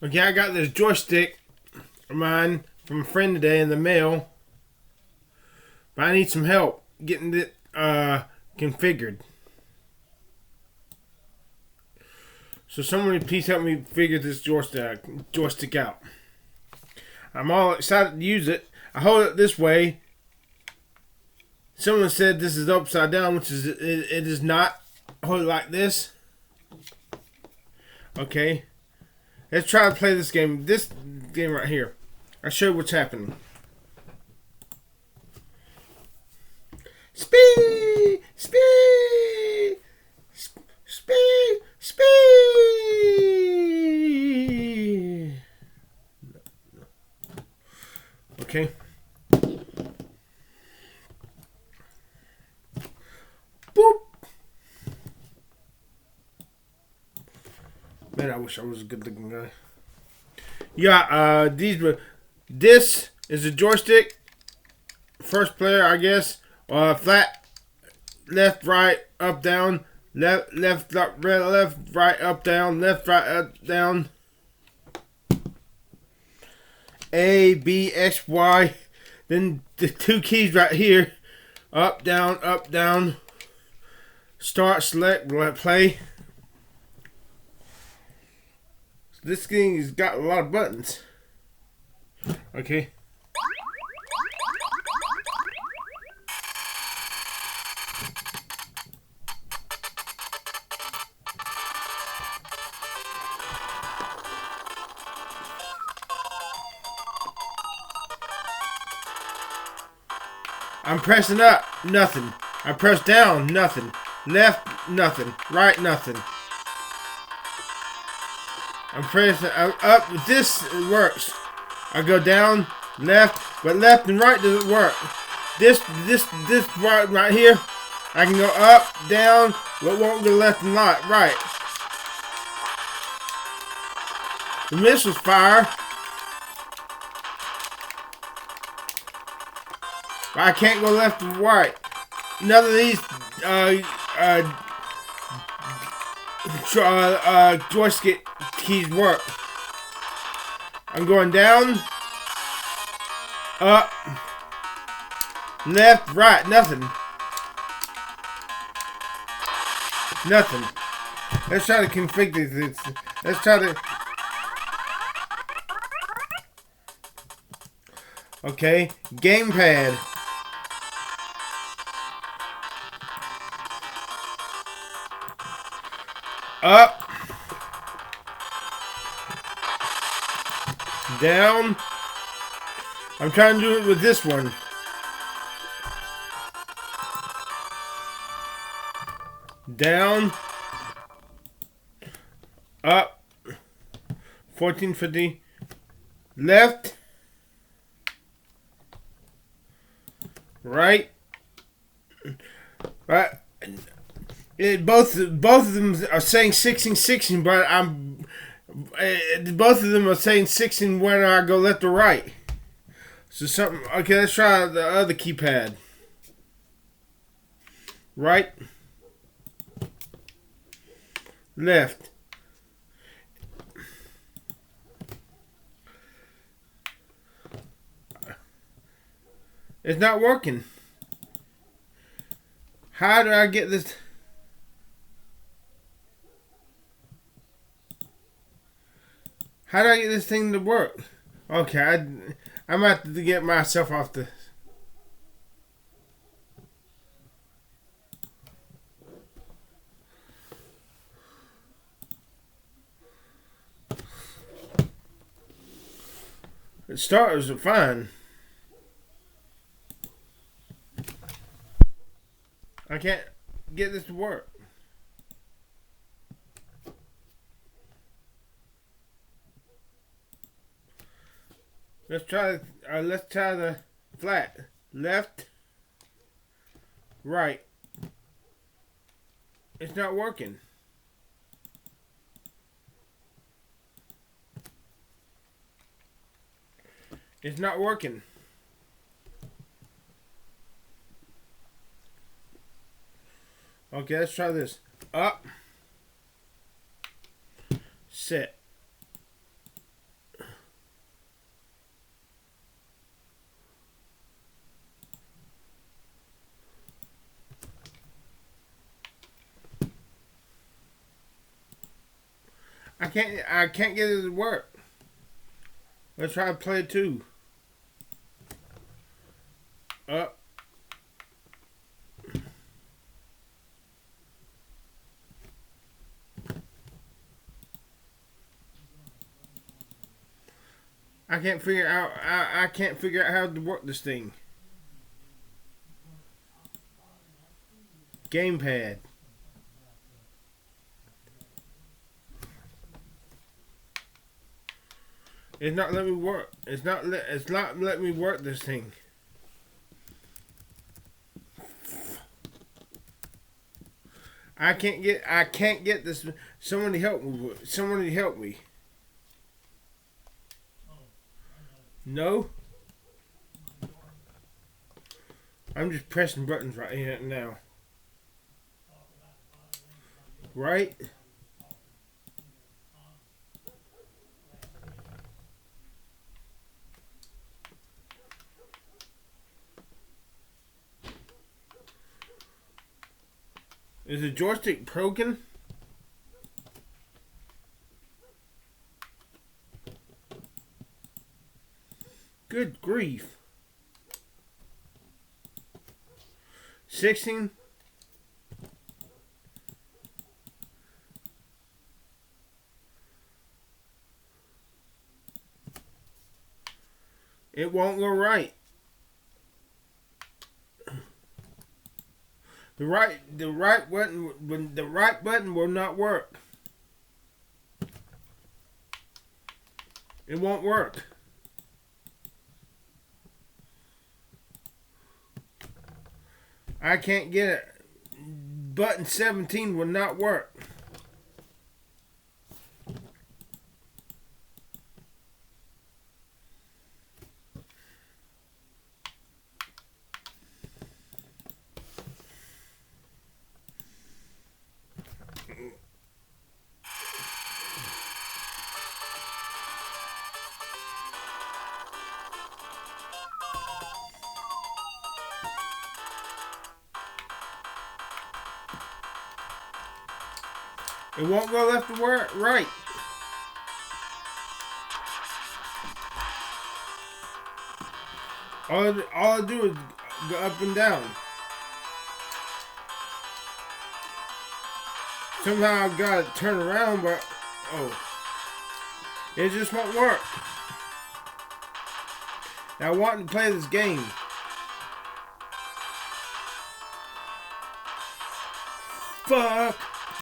Okay, I got this joystick of mine from a friend today in the mail, but I need some help getting it configured. So someone please help me figure this joystick out. I'm all excited to use it. I hold it this way. Someone said this is upside down, which is it is not. Hold it like this. Okay. Let's try to play this game. This game right here. I'll show you what's happening. Speed! Speed! Speed! Speed! Okay. Boop! Man, I wish I was a good looking guy. Yeah, this is a joystick. First player, I guess. Flat, left, right, up, down, left, right, up, down, left, right, up, down. A, B, X, Y. Then the two keys right here. Up, down. Start, select, play. This thing has got a lot of buttons. Okay. I'm pressing up, nothing. I press down, nothing. Left, nothing. Right, nothing. I'm pressing up. This works. I go down, left, but left and right doesn't work. This right here, I can go up, down, but won't go left and right. The missiles fire. But I can't go left and right. None of these joystick keys work. I'm going down, up, left, right, nothing. Nothing. Let's try to configure this. Let's try to... Okay, gamepad. Up. Down. I'm trying to do it with this one. Down. Up. 1450. Left. Right. Right. Both of them are saying 16, but both of them are saying 16 when I go left or right. So something. Okay, let's try the other keypad. Right. Left. It's not working. How do I get this? How do I get this thing to work? Okay, I'm about to get myself off the... The starters are fine. I can't get this to work. Let's try the flat. Left, right. It's not working. It's not working. Okay, let's try this. Up. Set. I can't get it to work. Let's try to play it too. Up. I can't figure out. I can't figure out how to work this thing. Gamepad. It's not letting me work. It's not letting me work this thing. I can't get this. Somebody help me. Somebody help me. No. I'm just pressing buttons right here now. Right? Is the joystick broken? Good grief. 16. It won't go right. The right button will not work. It won't work. I can't get it. Button 17 will not work. It won't go left to right. All I do is go up and down. Somehow I've got to turn around, but it just won't work. Now I want to play this game. Fuck.